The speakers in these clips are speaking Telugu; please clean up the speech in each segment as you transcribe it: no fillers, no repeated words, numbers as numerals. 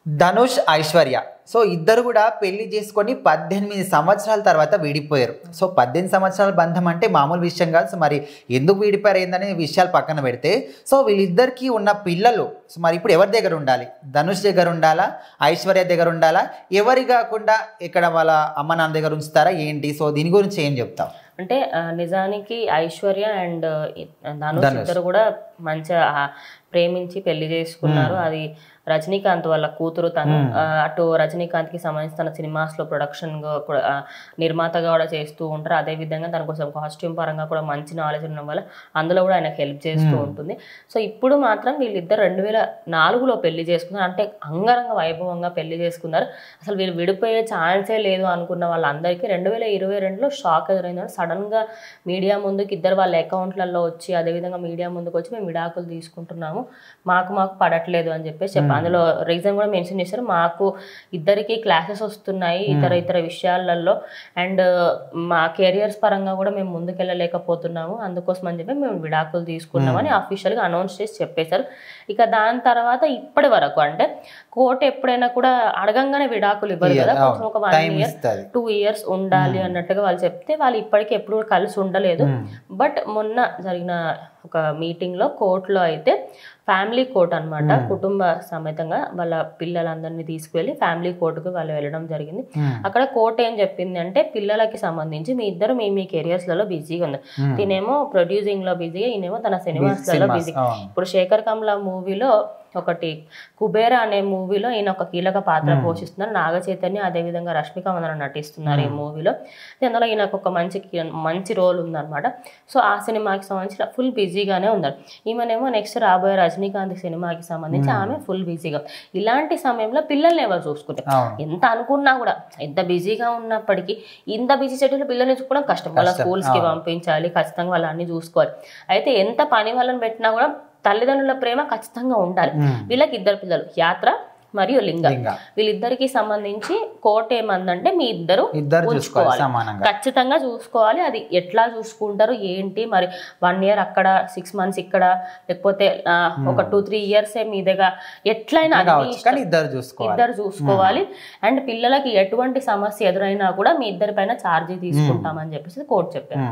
ధనుష్ ఐశ్వర్య సో ఇద్దరు కూడా పెళ్లి చేసుకొని 18 సంవత్సరాల తర్వాత విడిపోయారు. సో 18 సంవత్సరాల బంధం అంటే మామూలు విషయం కాదు. సో మరి ఎందుకు విడిపోయారు ఏందనే విషయాలు పక్కన పెడితే సో వీళ్ళిద్దరికీ ఉన్న పిల్లలు సో మరి ఇప్పుడు ఎవరి దగ్గర ఉండాలి? ధనుష్ దగ్గర ఉండాలా, ఐశ్వర్య దగ్గర ఉండాలా, ఎవరి కాకుండా ఇక్కడ వాళ్ళ అమ్మ నాన్న దగ్గర ఉంచుతారా ఏంటి? సో దీని గురించి ఏం చెప్తాం అంటే నిజానికి ఐశ్వర్య అండ్ ధనుష్ ఇద్దరు కూడా మంచిగా ప్రేమించి పెళ్లి చేసుకున్నారు. అది రజనీకాంత్ వాళ్ళ కూతురు తను. అటు రజనీకాంత్ కి సంబంధించి తన సినిమాస్ లో ప్రొడక్షన్ నిర్మాతగా కూడా చేస్తూ ఉంటారు. అదే విధంగా తన కోసం కాస్ట్యూమ్ పరంగా కూడా మంచి నాలెడ్జ్ ఉండడం వల్ల అందులో కూడా ఆయనకు హెల్ప్ చేస్తూ ఉంటుంది. సో ఇప్పుడు మాత్రం వీళ్ళిద్దరు 2004లో పెళ్లి చేసుకున్నారు. అంటే అంగరంగ వైభవంగా పెళ్లి చేసుకున్నారు. అసలు వీళ్ళు విడిపోయే ఛాన్సే లేదు అనుకున్న వాళ్ళందరికీ 2022లో షాక్ ఎదురైందని సడన్ గా మీడియా ముందుకు ఇద్దరు వాళ్ళ అకౌంట్లలో వచ్చి అదేవిధంగా మీడియా ముందుకు వచ్చి మేము విడాకులు తీసుకుంటున్నాము, మాకు పడట్లేదు అని చెప్పేసి అందులో రీజన్ కూడా మెన్షన్ చేశారు. మాకు ఇద్దరికి క్లాసెస్ వస్తున్నాయి ఇతర విషయాలలో అండ్ మా కెరియర్స్ పరంగా కూడా మేము ముందుకెళ్ళలేకపోతున్నాము, అందుకోసం అని చెప్పి మేము విడాకులు తీసుకున్నామని అఫీషియల్గా అనౌన్స్ చేసి చెప్పేశారు. ఇక దాని తర్వాత ఇప్పటి వరకు అంటే కోర్టు ఎప్పుడైనా కూడా అడగంగానే విడాకులు ఇవ్వరు కదా, కొంచెం ఒక 1 year 2 years ఉండాలి అన్నట్టుగా వాళ్ళు చెప్తే వాళ్ళు ఇప్పటికీ ఎప్పుడు కలిసి ఉండలేదు. బట్ మొన్న జరిగిన ఒక మీటింగ్ లో కోర్టులో అయితే ఫ్యామిలీ కోర్ట్ అనమాట, కుటుంబ సమేతంగా వాళ్ళ పిల్లలందరినీ తీసుకువెళ్ళి ఫ్యామిలీ కోర్టుకు వాళ్ళు వెళ్ళడం జరిగింది. అక్కడ కోర్టు ఏం చెప్పింది అంటే పిల్లలకి సంబంధించి మీ ఇద్దరు మీ కెరియర్స్ లలో బిజీగా ఉంది. తినేమో ప్రొడ్యూసింగ్ లో బిజీగా, ఈయనేమో తన సినిమాస్ లలో బిజీ. ఇప్పుడు శేఖర్ కమల మూవీలో ఒకటి కుబేరా అనే మూవీలో ఈయన ఒక కీలక పాత్ర పోషిస్తున్నారు. నాగ చైతన్య అదేవిధంగా రష్మిక మందన నటిస్తున్నారు ఈ మూవీలో. అందులో ఈయనకు ఒక మంచి రోల్ ఉందన్నమాట. సో ఆ సినిమాకి సంబంధించి ఫుల్ బిజీగానే ఉన్నారు. ఈమెనేమో నెక్స్ట్ రాబోయే రజనీకాంత్ సినిమాకి సంబంధించి ఆమె ఫుల్ బిజీగా. ఇలాంటి సమయంలో పిల్లల్ని ఎవరు చూసుకుంటారు? ఎంత అనుకున్నా కూడా, ఎంత బిజీగా ఉన్నప్పటికీ ఇంత బిజీ షెడ్యూల్ పిల్లల్ని చూసుకోవడం కష్టం. వాళ్ళ స్కూల్స్ కి పంపించాలి, ఖచ్చితంగా వాళ్ళు అన్ని చూసుకోవాలి. అయితే ఎంత పని వాళ్ళని పెట్టినా కూడా తల్లిదండ్రుల ప్రేమ ఖచ్చితంగా ఉండాలి. వీళ్ళకి 2 పిల్లలు, యాత్ర మరియు లింగ. వీళ్ళిద్దరికి సంబంధించి కోర్టు ఏమందంటే మీ ఇద్దరు ఉంచుకోవాలి, ఖచ్చితంగా చూసుకోవాలి. అది ఎట్లా చూసుకుంటారు ఏంటి మరి 1 year అక్కడ 6 months ఇక్కడ, లేకపోతే ఒక 2-3 years మీ దగ్గర ఎట్లయినా ఇద్దరు చూసుకోవాలి. అండ్ పిల్లలకి ఎటువంటి సమస్య ఎదురైనా కూడా మీ ఇద్దరి పైన ఛార్జీ తీసుకుంటామని చెప్పేసి కోర్టు చెప్పారు.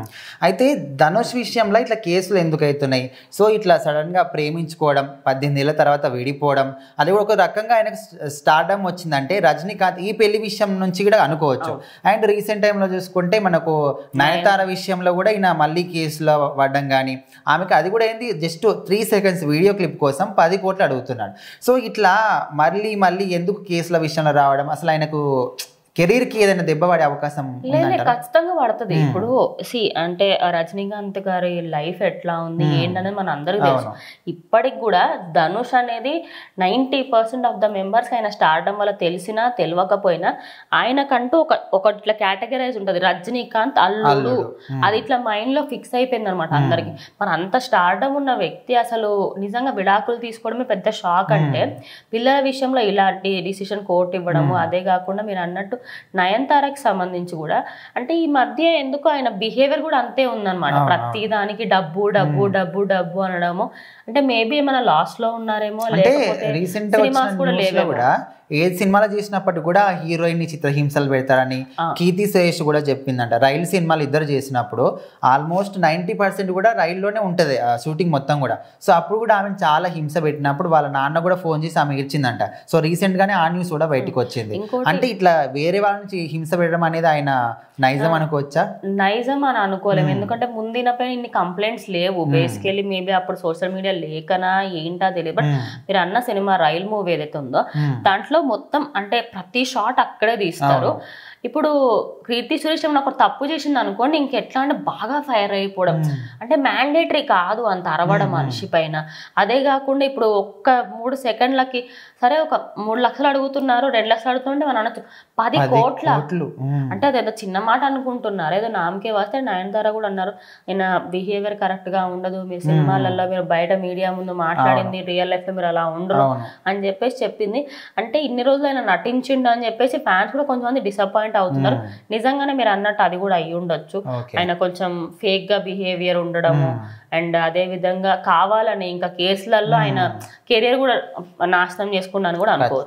అయితే ధనుష్ విషయంలో ఇట్లా కేసులు ఎందుకు అవుతున్నాయి? సో ఇట్లా సడన్ గా ప్రేమించుకోవడం, 18 ఏళ్ల తర్వాత విడిపోవడం, అది కూడా ఒక రకంగా ఆయన స్టార్డమ్ వచ్చిందంటే రజనీకాంత్ ఈ పెళ్లి విషయం నుంచి కూడా అనుకోవచ్చు. అండ్ రీసెంట్ టైంలో చూసుకుంటే మనకు నయనతార విషయంలో కూడా ఈయన మళ్ళీ కేసులో పడ్డం కానీ, ఆమెకి అది కూడా ఏంది జస్ట్ 3 seconds వీడియో క్లిప్ కోసం 10 కోట్లు అడుగుతున్నాడు. సో ఇట్లా మళ్ళీ ఎందుకు కేసుల విషయంలో రావడం? అసలు ఆయనకు కెరీర్ కి ఏదైనా దెబ్బ పడే అవకాశం ఖచ్చితంగా పడుతుంది. ఇప్పుడు అంటే రజనీకాంత్ గారి లైఫ్ ఎట్లా ఉంది ఏంటనేది మన అందరికి తెలుసు. ఇప్పటికి కూడా ధనుష్ అనేది 90% ఆఫ్ ద మెంబర్స్ ఆయన స్టార్డమ్ వల్ల తెలిసినా తెలియకపోయినా ఆయనకంటూ ఒక ఇట్లా కేటగరైజ్ ఉంటుంది, రజనీకాంత్ అల్లుడు. అది ఇట్లా మైండ్ లో ఫిక్స్ అయిపోయింది అనమాట అందరికి. మరి అంత స్టార్డమ్ ఉన్న వ్యక్తి అసలు నిజంగా విడాకులు తీసుకోవడమే పెద్ద షాక్. అంటే పిల్లల విషయంలో ఇలాంటి డిసిషన్ కోర్టు ఇవ్వడము, అదే కాకుండా మీరు అన్నట్టు నయనతారకి సంబంధించి కూడా అంటే ఈ మధ్య ఎందుకు ఆయన బిహేవియర్ కూడా అంతే ఉందన్నమాట. ప్రతి దానికి డబ్బు డబ్బు డబ్బు డబ్బు అనడము. అంటే మేబీ ఏమైనా లాస్ లో ఉన్నారేమో, లేకపోతే సినిమాస్ కూడా లేవేమో. ఏ సినిమాలో చేసినప్పటికీ కూడా హీరోయిన్ ని చిత్రహింసలు పెడతారని కీర్తి సురేష్ కూడా చెప్పిందంట. రైలు సినిమాలు ఇద్దరు చేసినప్పుడు ఆల్మోస్ట్ 90% కూడా రైల్లోనే ఉంటది షూటింగ్ మొత్తం కూడా. సో అప్పుడు కూడా ఆమె చాలా హింస పెట్టినప్పుడు వాళ్ళ నాన్న కూడా ఫోన్ చేసి ఆమె ఇచ్చిందంట. సో రీసెంట్ గానే ఆ న్యూస్ కూడా బయటకు వచ్చింది. అంటే ఇట్లా వేరే వాళ్ళ నుంచి హింస పెట్టడం అనేది ఆయన నైజం అనుకోవచ్చా? నైజం అని అనుకోలేము, ఎందుకంటే ముందిన పైన ఇన్ని కంప్లైంట్స్ లేవు. బేసికలీ మేబీ అప్పుడు సోషల్ మీడియా లేకనా ఏంటా తెలియదు. బట్ మీరు అన్న సినిమా రైల్ మూవీ ఏదైతే ఉందో దాంట్లో మొత్తం అంటే ప్రతి షాట్ అక్కడే తీస్తారు. ఇప్పుడు కీర్తి సురేష్ ఏమైనా ఒక తప్పు చేసింది అనుకోండి, ఇంకెట్లా అంటే బాగా ఫైర్ అయిపోవడం. అంటే మ్యాండేటరీ కాదు అంత అరవడం మనిషి పైన. అదే కాకుండా ఇప్పుడు ఒక్క 3 సెకండ్లకి సరే ఒక 3 లక్షలు అడుగుతున్నారు, 2 లక్షలు అడుగుతుంటే మనం అనొచ్చు 10 కోట్ల. అంటే అదేదో చిన్న మాట అనుకుంటున్నారు, ఏదో నామకే వస్తే. నయనతార కూడా అన్నారు ఆయన బిహేవియర్ కరెక్ట్ గా ఉండదు, మీ సినిమాలలో మీరు బయట మీడియా ముందు మాట్లాడింది రియల్ లైఫ్ లో మీరు అలా ఉండరు అని చెప్పేసి చెప్పింది. అంటే ఇన్ని రోజులు ఆయన నటించిండు అని చెప్పేసి ఫ్యాన్స్ కూడా కొంతమంది డిసప్పాయింట్ అవుతున్నారు. నిజంగానే మీరు అన్నట్టు అది కూడా అయ్యి ఉండొచ్చు. ఆయన కొంచెం ఫేక్ గా బిహేవియర్ ఉండడము అండ్ అదే విధంగా కావాలని ఇంకా కేసులలో ఆయన కెరీర్ కూడా నాశనం చేసుకున్నాను కూడా అనుకోవచ్చు.